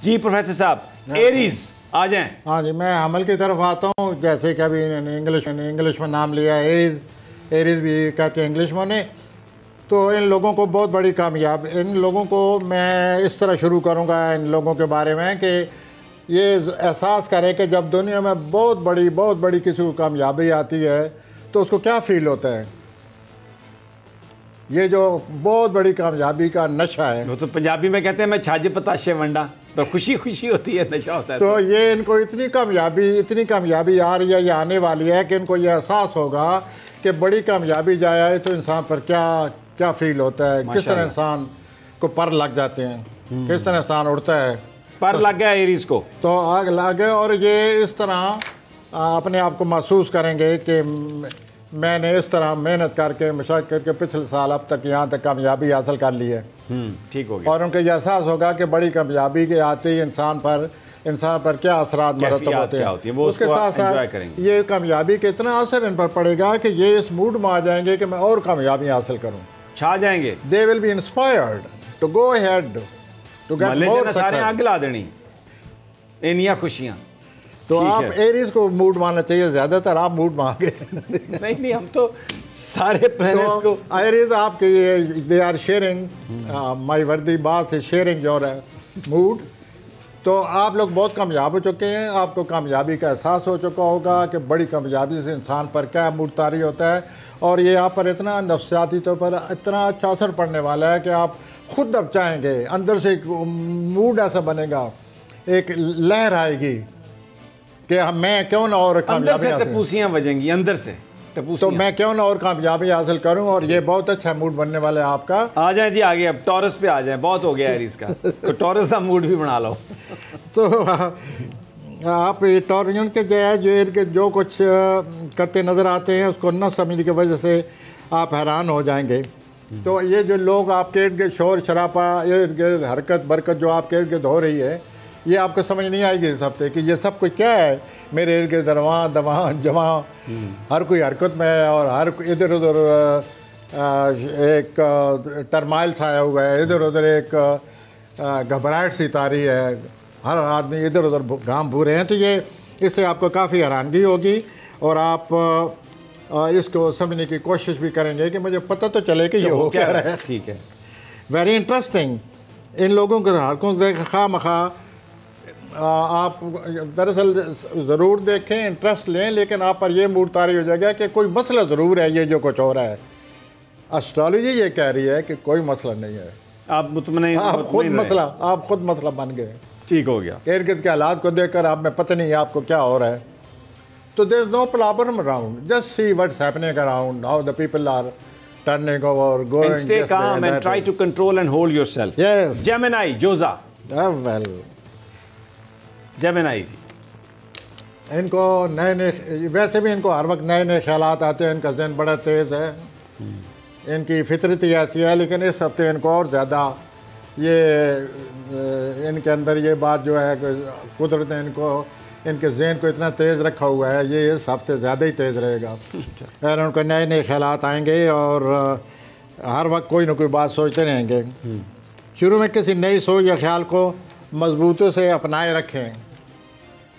जी professor साहब, Aries आ जाएं। हाँ जी, मैं अमल की तरफ आता हूँ। जैसे कि अभी इंग्लिश में नाम लिया है एरीज भी कहते हैं इंग्लिश में। तो इन लोगों को बहुत बड़ी कामयाब, इन लोगों को मैं इस तरह शुरू करूँगा इन लोगों के बारे में कि ये एहसास करें कि जब दुनिया में बहुत बड़ी किसी को कामयाबी आती है तो उसको क्या फ़ील होता है। ये जो बहुत बड़ी कामयाबी का नशा है, वो तो पंजाबी में कहते हैं मैं छाज पताशे वंडा, तो खुशी होती है, नशा होता है। तो ये इनको इतनी कामयाबी आ रही है या आने वाली है कि इनको ये एहसास होगा कि बड़ी कामयाबी जाए आए तो इंसान पर क्या फील होता है, किस तरह इंसान को पर लग जाते हैं, किस तरह इंसान उड़ता है। पर लग गया एरीज को तो आग लग गए, और ये इस तरह अपने आप को महसूस करेंगे कि मैंने इस तरह मेहनत करके मशक्क़त करके पिछले साल अब तक यहाँ तक कामयाबी हासिल कर ली है। ठीक हो गया। और उनको यह एहसास होगा कि बड़ी कामयाबी के आते ही इंसान पर क्या असरात मरतब होते हैं। उसके साथ साथ ये कामयाबी के इतना असर इन पर पड़ेगा कि ये इस मूड में आ जाएंगे कि मैं और कामयाबी हासिल करूँ, छा जाएंगे। They will be inspired to go ahead to get more success. आग ला देनी इनिया खुशियाँ। तो आप एरीज को मूड मानना चाहिए, ज्यादातर आप मूड मान गए। नहीं, हम तो सारे प्लैनेट्स को एरीज आपके दे आर शेयरिंग माय वर्दी बात से शेयरिंग योर मूड। तो आप लोग बहुत कामयाब हो चुके हैं, आपको कामयाबी का एहसास हो चुका होगा कि बड़ी कामयाबी से इंसान पर क्या मूड तारी होता है, और ये आप पर इतना नफ्सियाती तौर पर इतना अच्छा असर पड़ने वाला है कि आप खुद अब चाहेंगे, अंदर से एक मूड ऐसा बनेगा, एक लहर आएगी कि मैं क्यों ना और कामयाबी टपूसियाँ बजेंगी अंदर से, तो मैं क्यों ना और कामयाबी हासिल करूं। और ये बहुत अच्छा मूड बनने वाला है आपका। आ जाए जी आगे, अब टॉरस पे आ जाए, बहुत हो गया एरीज का। तो टॉरस का मूड भी बना लो। तो आप ये टॉरियन के जो कुछ करते नज़र आते हैं उसको न समझने की वजह से आप हैरान हो जाएंगे। तो ये जो लोग आपके इर्द गिर्द शोर शराबा, इर्द गिर्द हरकत बरकत जो आपके इर्द गिर्द हो रही है, ये आपको समझ नहीं आएगी इस हफ्ते कि ये सब कुछ क्या है। मेरे इर्द गिर्द दवा जमा हर कोई हरकत में है, और हर इधर उधर एक टर्माइल छाया हुआ है, इधर उधर एक घबराहट सी तारी है, हर आदमी इधर उधर घाम भूरे हैं। तो ये इससे आपको काफ़ी हैरानगी होगी, और आप इसको समझने की कोशिश भी करेंगे कि मुझे पता तो चले कि ये हो क्या रहा है। ठीक है, वेरी इंटरेस्टिंग। इन लोगों के हरकों से खा आप दरअसल ज़रूर देखें, इंटरेस्ट लें, लेकिन आप पर यह मूड तारी हो जाएगा कि कोई मसला ज़रूर है, ये जो कुछ हो रहा है। एस्ट्रोलॉजी ये कह रही है कि कोई मसला नहीं है, आप खुद मसला बन गए। ठीक हो गया। इर्द गिर्द के हालात को देखकर आप में पता नहीं है आपको क्या हो रहा है। तो there is no problem around, just see what's happening around, how the people are turning over, going and stay calm and try to control and hold yourself. Yes. Gemini, Joza. Well. Gemini जी, इनको नए वैसे भी इनको हर वक्त नए ख्यालात आते हैं, इनका ज़हन बड़ा तेज़ है, इनकी फितरती ऐसी है। लेकिन इस हफ्ते इनको और ज़्यादा ये इनके अंदर ये बात जो है कुदरत ने इनके ज़हन को इतना तेज़ रखा हुआ है, ये इस हफ्ते ज़्यादा ही तेज़ रहेगा। और उनको नए ख्यालात आएंगे, और हर वक्त कोई ना कोई बात सोचते रहेंगे। शुरू में किसी नई सोच या ख्याल को मजबूती से अपनाए रखें।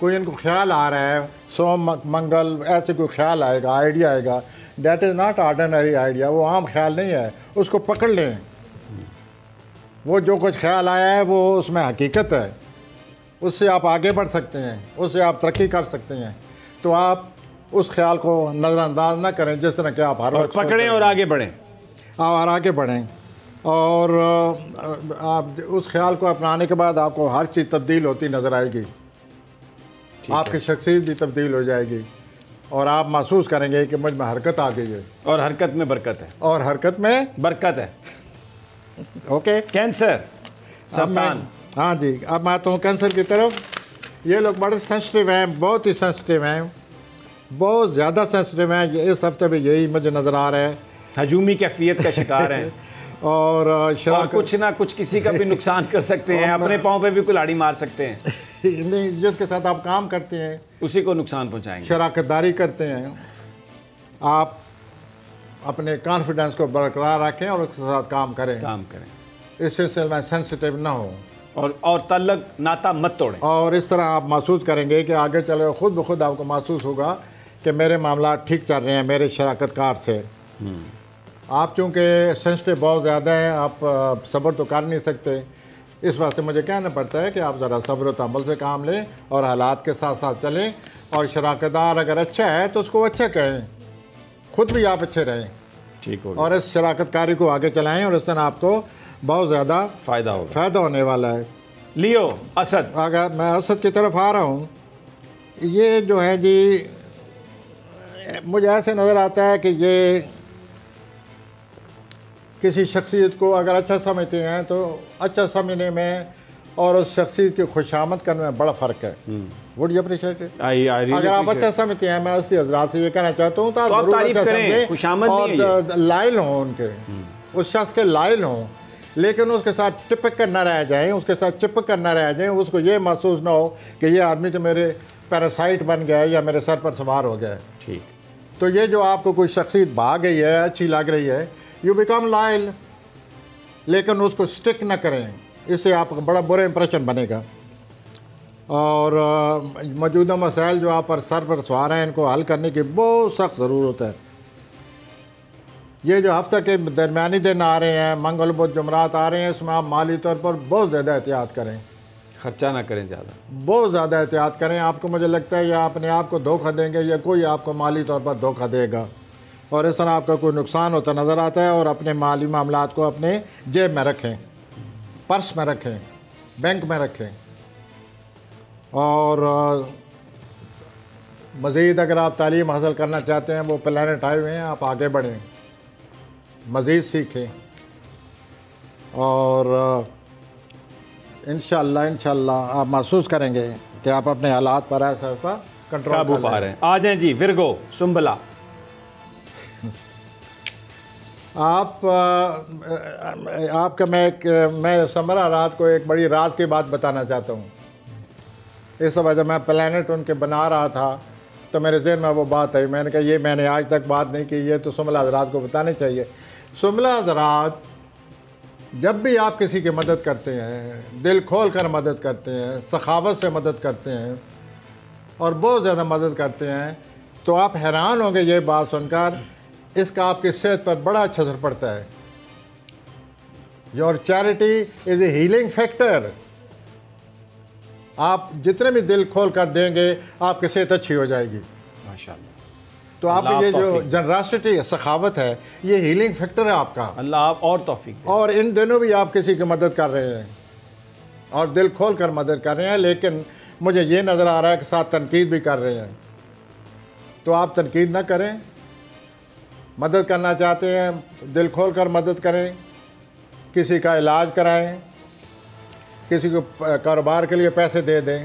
कोई इनको ख्याल आ रहा है, सोम मंगल ऐसे कोई ख्याल आएगा, आइडिया आएगा, that is not ordinary idea, वो आम ख्याल नहीं है, उसको पकड़ लें। वो जो कुछ ख्याल आया है वो उसमें हकीकत है, उससे आप आगे बढ़ सकते हैं, उससे आप तरक्की कर सकते हैं। तो आप उस ख्याल को नज़रअंदाज ना करें, जिस तरह के आप हर वक्त पकड़ें और आगे बढ़ें। और आगे बढ़ें, और आप उस ख्याल को अपनाने के बाद आपको हर चीज़ तब्दील होती नज़र आएगी, आपकी शख्सियत भी तब्दील हो जाएगी, और आप महसूस करेंगे कि मुझ में हरकत आ गई है, और हरकत में बरकत है, और हरकत में बरकत है। ओके। कैंसर, सरतान। हाँ जी, अब मैं आता हूँ कैंसर की तरफ। ये लोग बड़े सेंसिटिव हैं, बहुत ही सेंसिटिव हैं, बहुत ज़्यादा सेंसिटिव हैं। इस हफ्ते में यही मुझे नज़र आ रहा है, हजूमी कैफियत का शिकार हैं। और कुछ ना कुछ किसी का भी नुकसान कर सकते हैं, अपने पाँव पे भी कुल्हाड़ी मार सकते हैं। नहीं, जिसके साथ आप काम करते हैं उसी को नुकसान पहुंचाएंगे। शराकतदारी करते हैं, आप अपने कॉन्फिडेंस को बरकरार रखें और उसके साथ काम करें। इस सिलसिले में सेंसिटिव ना हो, और तल्लक नाता मत तोड़ें। और इस तरह आप महसूस करेंगे कि आगे चले खुद ब खुद आपको महसूस होगा कि मेरे मामला ठीक चल रहे हैं मेरे शराकतकार से। आप चूँकि सेंसिटिव बहुत ज़्यादा हैं, आप सब्र तो कर नहीं सकते, इस वास्ते मुझे कहना पड़ता है कि आप ज़रा सब्र व तहम्मुल से काम लें और हालात के साथ साथ चलें। और शराकतदार अगर अच्छा है तो उसको अच्छा कहें, खुद भी आप अच्छे रहें, ठीक हो, और इस शराकतकारी को आगे चलाएं, और इस तरह आपको बहुत ज़्यादा फ़ायदा होने वाला है। लियो असद, अगर मैं असद की तरफ आ रहा हूँ, ये जो है जी मुझे ऐसे नज़र आता है कि ये किसी शख्सियत को अगर अच्छा समझते हैं तो अच्छा समझने में और उस शख्सियत की खुशामद करने में बड़ा फ़र्क है। Would you appreciate it? अगर आप अच्छा समझते हैं, मैं अस्सी हज़रात से ये कहना चाहता हूँ तो आप ज़रूर अच्छा समझें और लायल हों, उनके उस शख्स के लायल हों, लेकिन उसके साथ टिपक कर ना रह जाएं, उसके साथ चिपक कर ना रह जाएं। उसको ये महसूस ना हो कि ये आदमी तो मेरे पैरासाइट बन गया है या मेरे सर पर सवार हो गया है। ठीक, तो ये जो आपको कोई शख्सियत भाग गई है, अच्छी लग रही है, यू बिकम लॉयल, लेकिन उसको स्टिक ना करें, इससे आपका बड़ा बुरा इंप्रेशन बनेगा। और मौजूदा मसाइल जो आप पर सर पर सवार हैं, इनको हल करने की बहुत सख्त ज़रूरत है। ये जो हफ्ते के दरमियानी दिन आ रहे हैं, मंगल बुध जुमरात आ रहे हैं, इसमें आप माली तौर पर बहुत ज़्यादा एहतियात करें, खर्चा ना करें ज़्यादा, बहुत ज़्यादा एहतियात करें। आपको मुझे लगता है या अपने आप को धोखा देंगे या कोई आपको माली तौर पर धोखा देगा, और इस तरह आपका कोई नुकसान होता नज़र आता है। और अपने माली मामलात को अपने जेब में रखें, पर्स में रखें, बैंक में रखें। और मज़ीद अगर आप तालीम हासिल करना चाहते हैं, वो प्लानेट आए हुए हैं, आप आगे बढ़ें, मज़ीद सीखें, और इंशाअल्लाह आप महसूस करेंगे कि आप अपने हालात पर ऐसा कंट्रोल काबू पा रहे हैं। आ जाएं जी विर्गो सुंबला। आपका मैं समरा रात को एक बड़ी राज की बात बताना चाहता हूँ। इस वजह जब मैं प्लानेट उनके बना रहा था तो मेरे जहन में वो बात आई, मैंने कहा ये मैंने आज तक बात नहीं की, ये तो सुमला हज़रात को बतानी चाहिए। सुमला हज़रात जब भी आप किसी की मदद करते हैं, दिल खोल कर मदद करते हैं, सखावत से मदद करते हैं और बहुत ज़्यादा मदद करते हैं, तो आप हैरान होंगे ये बात सुनकर, इसका आपकी सेहत पर बड़ा अच्छा असर पड़ता है। Your charity is a healing factor. आप जितने भी दिल खोल कर देंगे, आपकी सेहत अच्छी हो जाएगी माशाअल्लाह। तो आपकी ये जो जनरासिटी है, सखावत है, ये हीलिंग फैक्टर है आपका। अल्लाह आप और तौफीक। और इन दिनों भी आप किसी की मदद कर रहे हैं और दिल खोल कर मदद कर रहे हैं, लेकिन मुझे ये नज़र आ रहा है कि साथ तनकीद भी कर रहे हैं। तो आप तनकीद ना करें, मदद करना चाहते हैं तो दिल खोल कर मदद करें, किसी का इलाज कराएं, किसी को कारोबार के लिए पैसे दे दें,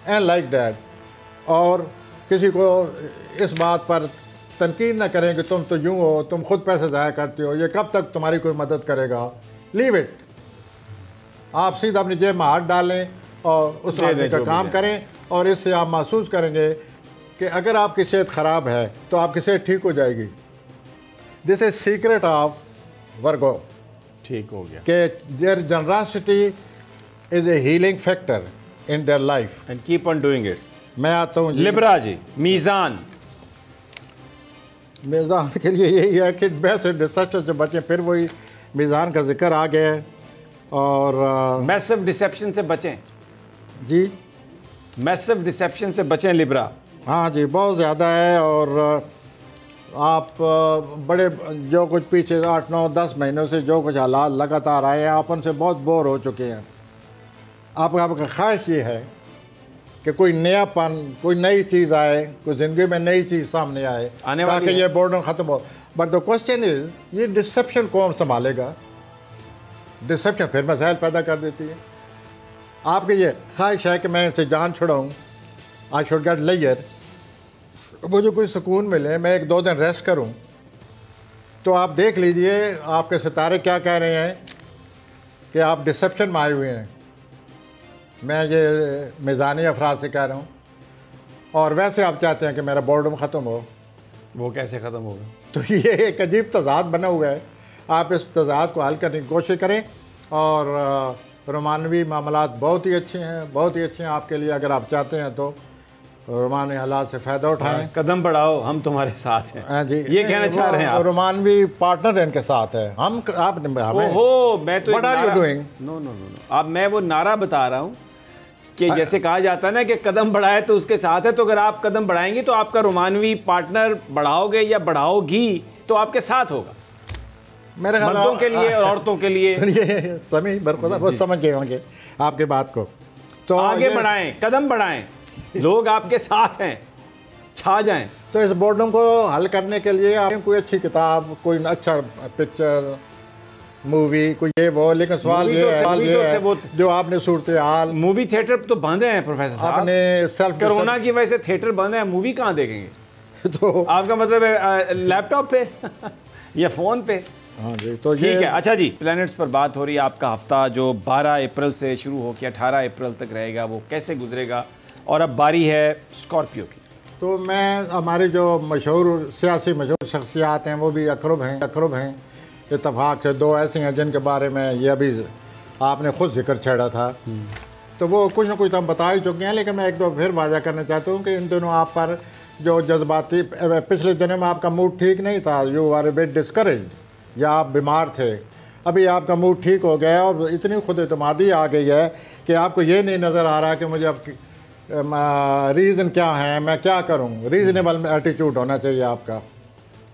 एंड लाइक दैट। और किसी को इस बात पर तनकीद ना करें कि तुम तो यूँ हो, तुम खुद पैसे ज़ाया करते हो, ये कब तक तुम्हारी कोई मदद करेगा। Leave it. आप सीधा अपनी जेब में हाथ डालें और उस आदमी का काम करें, और इससे आप महसूस करेंगे कि अगर आपकी सेहत ख़राब है तो आपकी सेहत ठीक हो जाएगी। This is secret of Virgo. ठीक हो गया कि their generosity is a healing factor in their life and keep on doing it. मैं आता हूँ लिब्रा जी। मीज़ान। मीज़ान के लिए यही है कि बेस्ट डिसेप्शन से बचें। फिर वही मीज़ान का जिक्र आ गया है। और मैसिव डिसेप्शन से बचें जी, मैसिव डिसेप्शन से बचें लिब्रा। हाँ जी, बहुत ज़्यादा है। और आप बड़े जो कुछ पीछे 8, 9, 10 महीनों से जो कुछ हालात लगातार आए हैं, आप उनसे बहुत बोर हो चुके हैं। आपका ख्वाहिश ये है कि कोई नयापन, कोई नई चीज़ आए, कोई ज़िंदगी में नई चीज़ सामने आए ताकि ये बोर्डम ख़त्म हो। बट द क्वेश्चन इज़, ये डिसेप्शन कौन संभालेगा? डिसेप्शन फिर मसाइल पैदा कर देती है। आपकी ये ख्वाहिश है कि मैं इनसे जान छुड़ाऊँ, आई शुड गेट लेयर, मुझे कोई सुकून मिले, मैं 1-2 दिन रेस्ट करूं। तो आप देख लीजिए आपके सितारे क्या कह रहे हैं कि आप डिसेप्शन में आए हुए हैं। मैं ये मिज़ानी अफराद से कह रहा हूं। और वैसे आप चाहते हैं कि मेरा बोर्डम ख़त्म हो। वो कैसे ख़त्म होगा? तो ये एक अजीब तज़ाद बना हुआ है। आप इस तज़ाद को हल करने की कोशिश करें और रोमानवी मामलात बहुत ही अच्छे हैं, बहुत ही अच्छे हैं आपके लिए। अगर आप चाहते हैं तो रोमानी हालात से फ़ायदा उठाएं। कदम बढ़ाओ, हम तुम्हारे साथ हैं। हाँ जी, ये कहना चाह रहे हैं आप? रोमानवी पार्टनर इनके साथ है। हम आप हमें ओहो, मैं तो What are you doing? No no no no, अब मैं वो नारा बता रहा हूँ कि जैसे कहा जाता है ना कि कदम बढ़ाए तो उसके साथ है, तो अगर आप कदम बढ़ाएंगे तो आपका रोमानवी पार्टनर बढ़ाओगे या बढ़ाओगी तो आपके साथ होगा, मेरे ख्याल मर्दों के लिए और औरतों के लिए। सुनिए समी बरखुदा वो समझ गए होंगे आपके बात को। तो आगे बढ़ाएं, कदम बढ़ाएं, लोग आपके साथ हैं, छा जाएं। तो इस बोर्डम को हल करने के लिए आप कोई अच्छी किताब, कोई अच्छा पिक्चर, मूवी, कोई ये वो, लेकिन सवाल ये है जो आपने सूरत हाल, मूवी थिएटर तो बंद हैं प्रोफेसर साहब, आपने सेल्फ कोरोना की वजह से थिएटर बंद है, मूवी कहाँ देखेंगे? तो आपका मतलब है लैपटॉप पे या फोन पे? हाँ जी, तो ठीक है। अच्छा जी, प्लैनेट्स पर बात हो रही है। आपका हफ्ता जो 12 अप्रैल से शुरू हो के 18 अप्रैल तक रहेगा, वो कैसे गुजरेगा? और अब बारी है स्कॉर्पियो की। तो मैं, हमारे जो मशहूर सियासी मशहूर शख्सियात हैं वो भी अकरब हैं। इत्तफाक से दो ऐसे हैं जिनके बारे में ये अभी आपने खुद जिक्र छेड़ा था, तो वो कुछ ना कुछ तो हम बता ही चुके हैं, लेकिन मैं एक दो फिर वाज़ा करना चाहता हूँ कि इन दिनों आप पर जो जज्बाती, पिछले दिनों में आपका मूड ठीक नहीं था, you are a bit discouraged, या आप बीमार थे। अभी आपका मूड ठीक हो गया और इतनी खुद एतमादी आ गई है कि आपको ये नहीं नज़र आ रहा कि मुझे अब रीज़न क्या है, मैं क्या करूं। रीज़नेबल एटीट्यूड होना चाहिए आपका,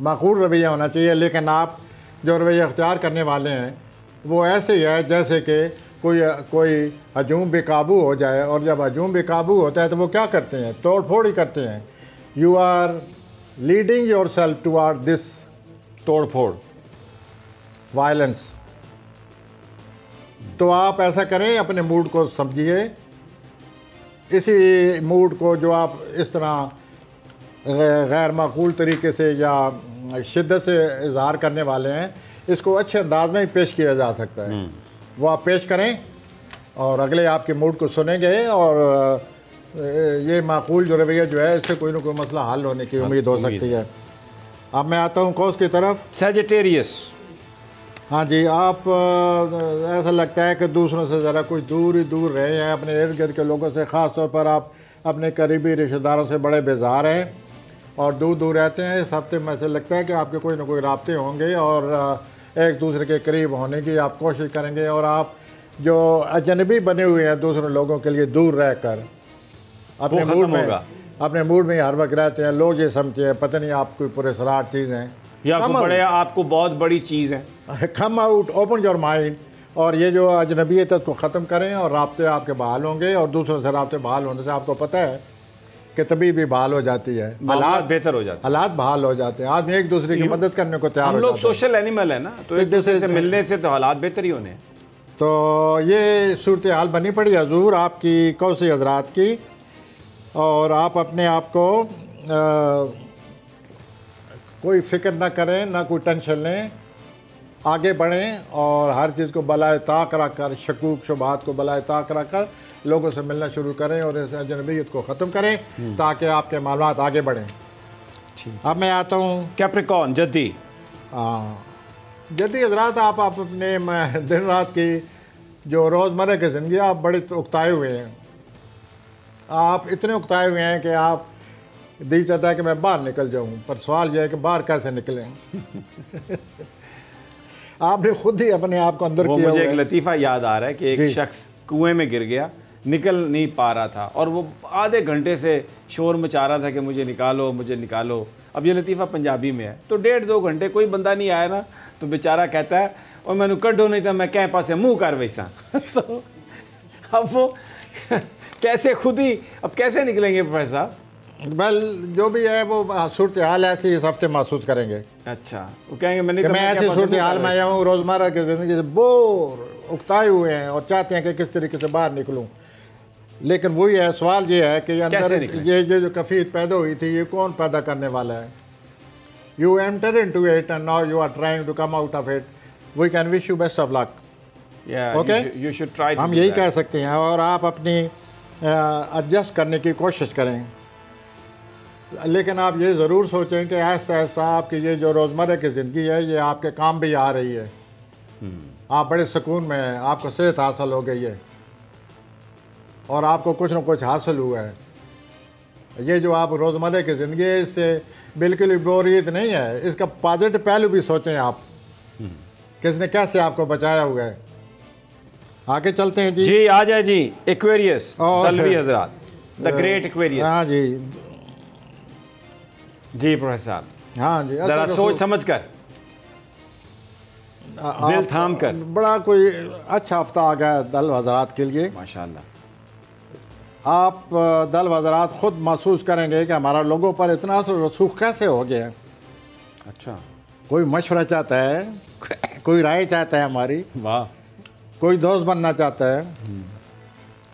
माकूल रवैया होना चाहिए। लेकिन आप जो रवैया अख्तियार करने वाले हैं वो ऐसे ही है जैसे कि कोई हजूम बेकाबू हो जाए, और जब हजूम बेकाबू होता है तो वो क्या करते हैं, तोड़ फोड़ ही करते हैं। You are leading yourself toward this तोड़ फोड़, वायलेंस। तो आप ऐसा करें, अपने मूड को समझिए, इसी मूड को जो आप इस तरह गैर माकूल तरीके से या शिद्दत से इजहार करने वाले हैं, इसको अच्छे अंदाज में ही पेश किया जा सकता है। वो आप पेश करें और अगले आपके मूड को सुनेंगे, और ये माकूल जो रवैया जो है, इससे कोई ना कोई मसला हल होने की उम्मीद हो सकती है। अब मैं आता हूँ कौस की तरफ, सजिटेरियस। हाँ जी, आप ऐसा लगता है कि दूसरों से ज़रा कुछ दूर ही दूर रहे हैं, अपने इर्द गिर्द के लोगों से, ख़ास तौर पर आप अपने करीबी रिश्तेदारों से बड़े बेजार हैं और दूर दूर रहते हैं। इस हफ्ते में ऐसा लगता है कि आपके कोई ना कोई राब्ते होंगे और एक दूसरे के करीब होने की आप कोशिश करेंगे, और आप जो अजनबी बने हुए हैं दूसरे लोगों के लिए दूर रह कर अपने मूड में हर वक्त रहते हैं। लोग ये समझते हैं पता नहीं आप कोई पुरस्कार चीज़ हैं या आपको बहुत बड़ी चीज़ है। Come out, open your mind, और ये जो अजनबियत है उसको ख़त्म करें, और राब्ते आपके बहाल होंगे, और दूसरों से राब्ते बहाल होने से आपको पता है कि तबीयत भी बहाल हो जाती है, हालात बेहतर हो जाते हैं, हालात बहाल हो जाते हैं, आदमी एक दूसरे की मदद करने को तैयार हो जाता है। हम लोग सोशल एनिमल है ना, तो एक दूसरे से मिलने से तो हालात बेहतर ही होने हैं। तो ये सूरत हाल बनी पड़ी हजूर आपकी कौसी हजरात की, और आप अपने आप को कोई फ़िक्र ना करें, ना कोई टेंशन लें, आगे बढ़ें और हर चीज़ को बलाए ताक रख कर, शकूक शुबात को बलाए ताक रख कर लोगों से मिलना शुरू करें और इस अजनबियत को ख़त्म करें ताकि आपके मामलात आगे बढ़ें। अब मैं आता हूँ कैप्रिकॉर्न, जद्दी। जद्दी हजरात, आप अपने दिन रात की जो रोज़मर्रा की ज़िंदगी, आप बड़े उकताए हुए हैं। आप इतने उकताए हुए हैं कि आप दिल चाहता है कि मैं बाहर निकल जाऊं, पर सवाल यह है कि बाहर कैसे निकलें। आपने खुद ही अपने आप को अंदर किया। मुझे एक लतीफ़ा याद आ रहा है कि एक शख्स कुएं में गिर गया, निकल नहीं पा रहा था, और वो आधे घंटे से शोर मचा रहा था कि मुझे निकालो, मुझे निकालो। अब ये लतीफ़ा पंजाबी में है, तो 1.5-2 घंटे कोई बंदा नहीं आया ना, तो बेचारा कहता है और मैंने कड्डो नहीं था, मैं कह पासे मुँह कर वैसा। तो अब वो कैसे खुद ही, अब कैसे निकलेंगे प्रोफेसर साहब? वेल, जो भी है वो सूरत हाल ऐसी इस हफ्ते महसूस करेंगे। अच्छा, वो कहेंगे मैं ऐसी सूरत हाल में आया हूँ, रोज़मर्रा की ज़िंदगी से बोर, उकताए हुए हैं और चाहते हैं कि किस तरीके से बाहर निकलूँ। लेकिन वही है, सवाल ये है कि अंदर ये जो कफीत पैदा हुई थी, ये कौन पैदा करने वाला है? You enter into it and now you are trying to come out of it. We can wish you best of luck. Okay, you should try. हम यही कह सकते हैं, और आप अपनी एडजस्ट करने की कोशिश करें, लेकिन आप ये ज़रूर सोचें कि आहिस्ता आहिस्ता आपकी ये जो रोज़मर्रा की ज़िंदगी है, ये आपके काम भी आ रही है। आप बड़े सुकून में हैं, आपको सेहत हासिल हो गई है और आपको कुछ न कुछ हासिल हुआ है। ये जो आप रोज़मर्रा की ज़िंदगी है, इससे बिल्कुल भी बोरियत नहीं है। इसका पॉजिटिव पहलू भी सोचें आप, किसने कैसे आपको बचाया हुआ है। आगे चलते हैं जी। जी आ जाए जी। एक्वेरियस दलवी हजरात, द ग्रेट एक्वेरियस। हाँ जी, जी प्रोफेसर साहब, हाँ जी, जरा सोच समझ कर, दिल थाम कर। बड़ा कोई अच्छा हफ्ता आ गया दल हजरात के लिए माशाल्लाह। आप दल हजरात ख़ुद महसूस करेंगे कि हमारा लोगों पर इतना असर रसूख कैसे हो गया। अच्छा, कोई मशवरा चाहता है, कोई राय चाहता है हमारी, वाह, कोई दोस्त बनना चाहता है,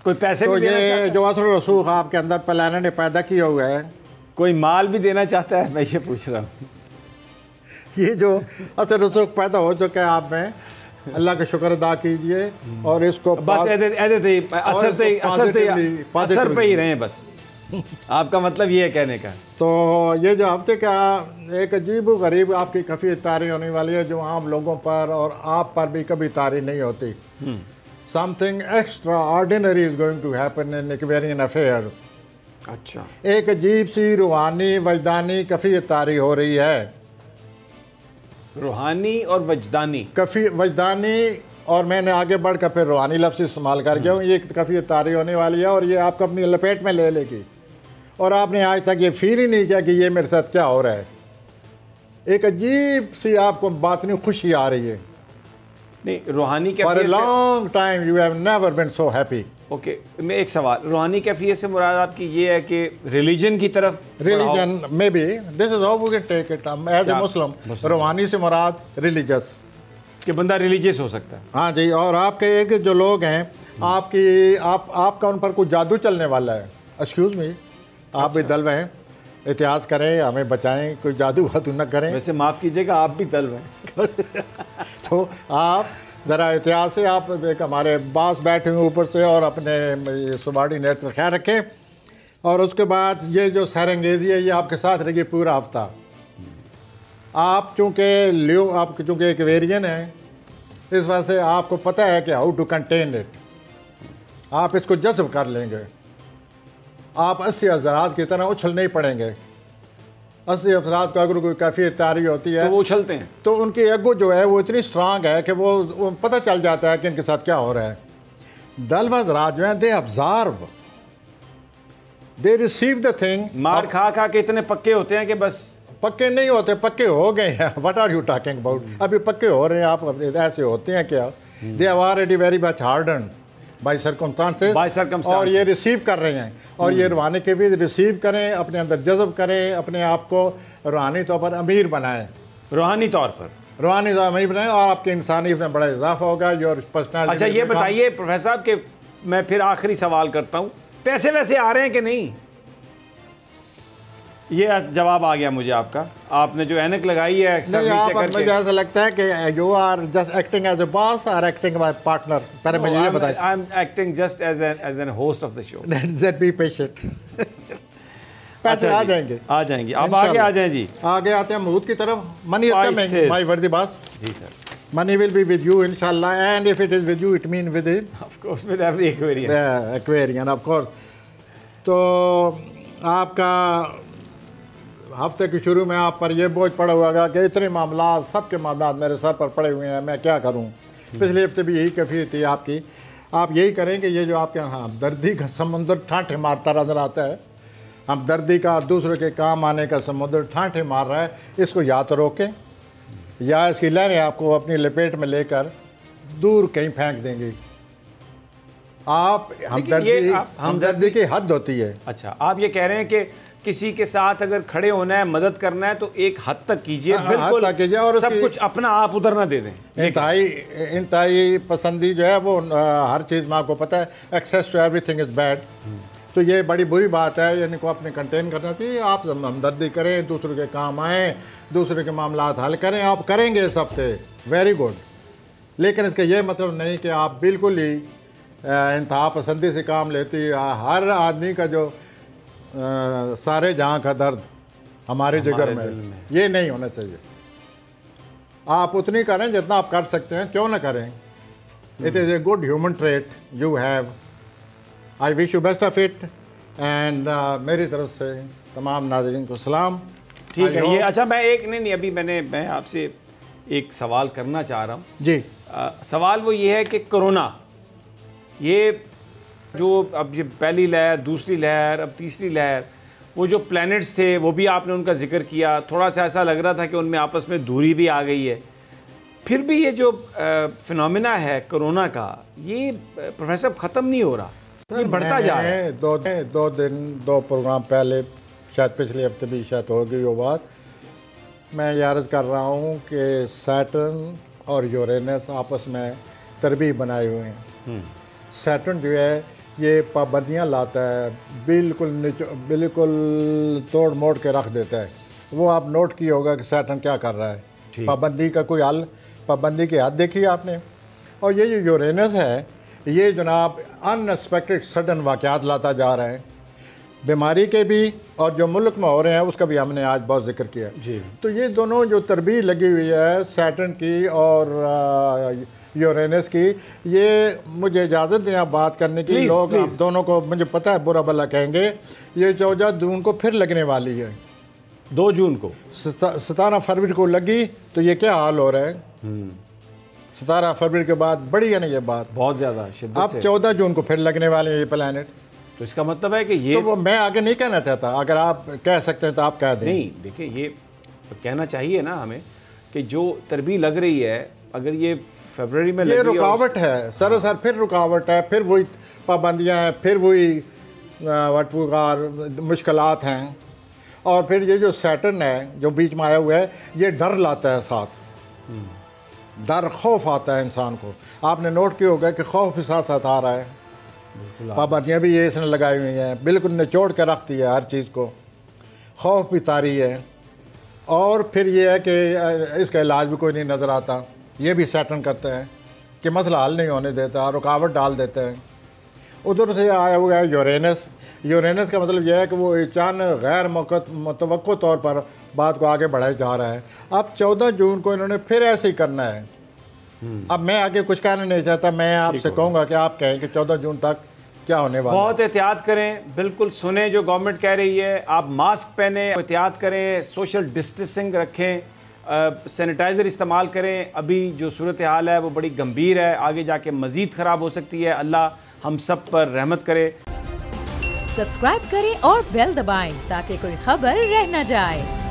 कोई पैसे तो भी देना चाहता ये है, जो असर रसूख आपके अंदर प्लानट ने पैदा किया हुआ है, कोई माल भी देना चाहता है। मैं ये पूछ रहा हूँ, ये जो असर रसूख पैदा हो चुका है आप में, अल्लाह का शुक्र अदा कीजिए और इसको बस असर पे ही रहें बस। आपका मतलब ये है कहने का। तो ये जो हफ्ते का एक अजीब व गरीब आपकी काफ़ी तारी होने वाली है, जो आम लोगों पर और आप पर भी कभी तारी नहीं होती। Something extraordinary is going to happen in Aquarian affairs. अच्छा, एक अजीब सी रूहानी वजदानी काफ़ी तारी हो रही है। रूहानी और वजदानी, काफ़ी वजदानी, और मैंने आगे बढ़कर फिर रूहानी लफ्ज़ इस्तेमाल कर गया हूँ। ये काफ़ी तारी होने वाली है और ये आपको अपनी लपेट में ले लेगी और आपने आज तक ये फील ही नहीं किया कि ये मेरे साथ क्या हो रहा है। एक अजीब सी आपको बातनी खुशी आ रही है। नहीं, रूहानी फॉर ए कैफियत से, long time you have never been so happy. Okay, मैं एक सवाल, रूहानी कैफियत से मुराद आपकी ये है कि रिलीजन की तरफ religion maybe this is how we can take it as a Muslim. रूहानी से मुराद रिलीजियस, कि बंदा रिलीजियस हो सकता है। हाँ जी। और आपके एक जो लोग हैं, आपका उन पर कुछ जादू चलने वाला है। एक्सक्यूज़ मी, आप भी दल में हैं, एहतियात करें, हमें बचाएं, कोई जादू वादू न करें। वैसे माफ़ कीजिएगा, आप भी दल में। तो आप ज़रा एहतियात से, आप एक हमारे बास बैठे हुए ऊपर से और अपने सुबार्डिनेट का ख्याल रखें। और उसके बाद ये जो सैरंगेज़ी है ये आपके साथ रहेगी पूरा हफ्ता। आप चूँकि एक्वेरियन हैं, इस वजह से आपको पता है कि हाउ टू कंटेन इट। आप इसको जज्ब कर लेंगे। आप 80 हज़रात की तरह उछल नहीं पड़ेंगे। 80 हज़रात को अगर कोई काफ़ी तारी होती है तो वो उछलते हैं, तो उनकी एगो जो है वो इतनी स्ट्रांग है कि वो पता चल जाता है कि इनके साथ क्या हो रहा है। दल हज़रात जो हैं, they observe, they receive the thing. मार खा खा के इतने पक्के होते हैं कि बस। पक्के नहीं होते, पक्के हो गए हैं। What are you talking about? अभी पक्के हो रहे हैं आप, ऐसे होते हैं क्या? They are already very much hardened by circumstances, और ये रिसीव कर रहे हैं। और ये रूहानी के भी रिसीव करें, अपने अंदर जज्ब करें, अपने आप को रूहानी तौर पर अमीर बनाएं, रूहानी तौर पर अमीर बनाएं, और आपके इंसानियत में बड़ा इजाफा होगा। Your personality. अच्छा, ये बताइए प्रोफेसर साहब कि मैं फिर आखिरी सवाल करता हूँ, पैसे वैसे आ रहे हैं कि नहीं? ये जवाब आ गया मुझे आपका। आपने जो ऐनक लगाई है, मुझे ऐसा लगता है कि you are just acting as a boss और एक्टिंग माय पार्टनर। पहले मुझे ये बताइए। I am acting just as an host of the show. Let's be patient. पैसे आ जाएंगे, अब आगे आ जाएं जी। आगे आते हैं महूद की तरफ। Money is coming my worthy boss. जी sir. Money will be with you inshallah, and if it is with you it means with it, of course, with every aquarian. Aquarian of course। तो आपका हफ्ते के शुरू में आप पर यह बोझ पड़ा हुआ है कि इतने मामला, सबके मामला मेरे सर पर पड़े हुए हैं, मैं क्या करूं। पिछले हफ्ते भी यही कैफियत थी आपकी। आप यही करें कि ये जो आपके हमदर्दी का समुंदर ठाठे मारता नजर आता है, हमदर्दी का और दूसरों के काम आने का समुंदर ठाठे मार रहा है, इसको या तो रोकें या इसकी लहरें आपको अपनी लपेट में लेकर दूर कहीं फेंक देंगी। आप हमदर्दी की हद होती है। अच्छा, आप ये कह रहे हैं कि किसी के साथ अगर खड़े होना है, मदद करना है, तो एक हद तक कीजिए, बिल्कुल कीजिए, और सब कुछ अपना आप उधर ना दे दें। इंतहाई पसंदी जो है वो हर चीज़ में आपको पता है, excess to everything is bad. तो ये बड़ी बुरी बात है, इनको अपने कंटेन करना चाहिए। आप हमदर्दी करें, दूसरों के काम आएँ, दूसरे के मामला हल करें। आप करेंगे इस हफ्ते, वेरी गुड। लेकिन इसका ये मतलब नहीं कि आप बिल्कुल ही इंतहा पसंदी से काम लेती। हर आदमी का जो सारे जहाँ का दर्द हमारे जिगर में, ये नहीं होना चाहिए। आप उतनी करें जितना आप कर सकते हैं, क्यों ना करें। It is a good human trait you have. I wish you best of it and मेरी तरफ से तमाम नाज़रीन को सलाम। ठीक है। ये अच्छा, मैं एक नहीं अभी मैं आपसे एक सवाल करना चाह रहा हूँ जी। सवाल वो ये है कि कोरोना, ये जो अब ये पहली लहर, दूसरी लहर, अब तीसरी लहर, वो जो प्लैनेट्स थे वो भी आपने उनका जिक्र किया, थोड़ा सा ऐसा लग रहा था कि उनमें आपस में दूरी भी आ गई है। फिर भी ये जो फिनोमिना है कोरोना का, ये प्रोफेसर ख़त्म नहीं हो रहा, ये बढ़ता जा रहा है। दो प्रोग्राम पहले, शायद पिछले हफ्ते भी शायद हो गई वो बात, मैं ये अर्ज़ कर रहा हूँ कि सैटर्न और यूरेनस आपस में तरबीब बनाए हुए हैं। सैटर्न जो है ये पाबंदियाँ लाता है, बिल्कुल तोड़ मोड़ के रख देता है। वो आप नोट किया होगा कि सैटर्न क्या कर रहा है, पाबंदी का कोई हल, पाबंदी की हद देखी आपने। और ये जो यूरेनस है, ये जनाब अनएक्सपेक्टेड सडन वाक़यात लाता जा रहा है, बीमारी के भी और जो मुल्क में हो रहे हैं उसका भी हमने आज बहुत जिक्र किया जी। तो ये दोनों जो तरबीब लगी हुई है सैटर्न की और यूरेनस की, ये मुझे इजाज़त दें आप बात करने की। लोग आप दोनों को, मुझे पता है बुरा भला कहेंगे, ये 14 जून को फिर लगने वाली है। 2 जून को, 17 फरवरी को लगी, तो ये क्या हाल हो रहा है। 17 फरवरी के बाद बड़ी है ना ये बात, बहुत ज़्यादा शिद्दत से। अब 14 जून को फिर लगने वाले हैं ये प्लानट। तो इसका मतलब है कि ये, तो वो मैं आगे नहीं कहना चाहता, अगर आप कह सकते हैं तो आप कह दें। नहीं, देखिए ये कहना चाहिए ना हमें कि जो तरबीब लग रही है, अगर ये फरवरी में, ये रुकावट है सर, फिर रुकावट है, फिर वही पाबंदियाँ हैं, फिर वही मुश्किलात हैं। और फिर ये जो सैटर्न है जो बीच में आया हुआ है, ये डर लाता है साथ, डर खौफ आता है इंसान को। आपने नोट किया होगा कि खौफ भी साथ साथ आ रहा है। पाबंदियाँ भी ये इसने लगाई हुई हैं, बिल्कुल निचोड़ कर रखती है हर चीज़ को, खौफ भी तारी है। और फिर ये है कि इसका इलाज भी कोई नहीं नज़र आता, ये भी सैटर्न करता है कि मसला हल नहीं होने देता, रुकावट डाल देता है। उधर से आया हुआ है यूरेनस। यूरेनस का मतलब यह है कि वो अचानक गैर मुतवक्को तौर पर बात को आगे बढ़ाया जा रहा है। अब 14 जून को इन्होंने फिर ऐसे ही करना है। अब मैं आगे कुछ कहना नहीं चाहता, मैं आपसे कहूँगा कि आप कहें कि 14 जून तक क्या होने वाला है। बहुत एहतियात करें, बिल्कुल सुने जो गवर्नमेंट कह रही है, आप मास्क पहने, एहतियात करें, सोशल डिस्टेंसिंग रखें, सैनिटाइज़र इस्तेमाल करें। अभी जो सूरत हाल है वो बड़ी गंभीर है, आगे जाके मज़ीद ख़राब हो सकती है। अल्लाह हम सब पर रहमत करे। सब्सक्राइब करें और बेल दबाएं ताकि कोई खबर रह न जाए।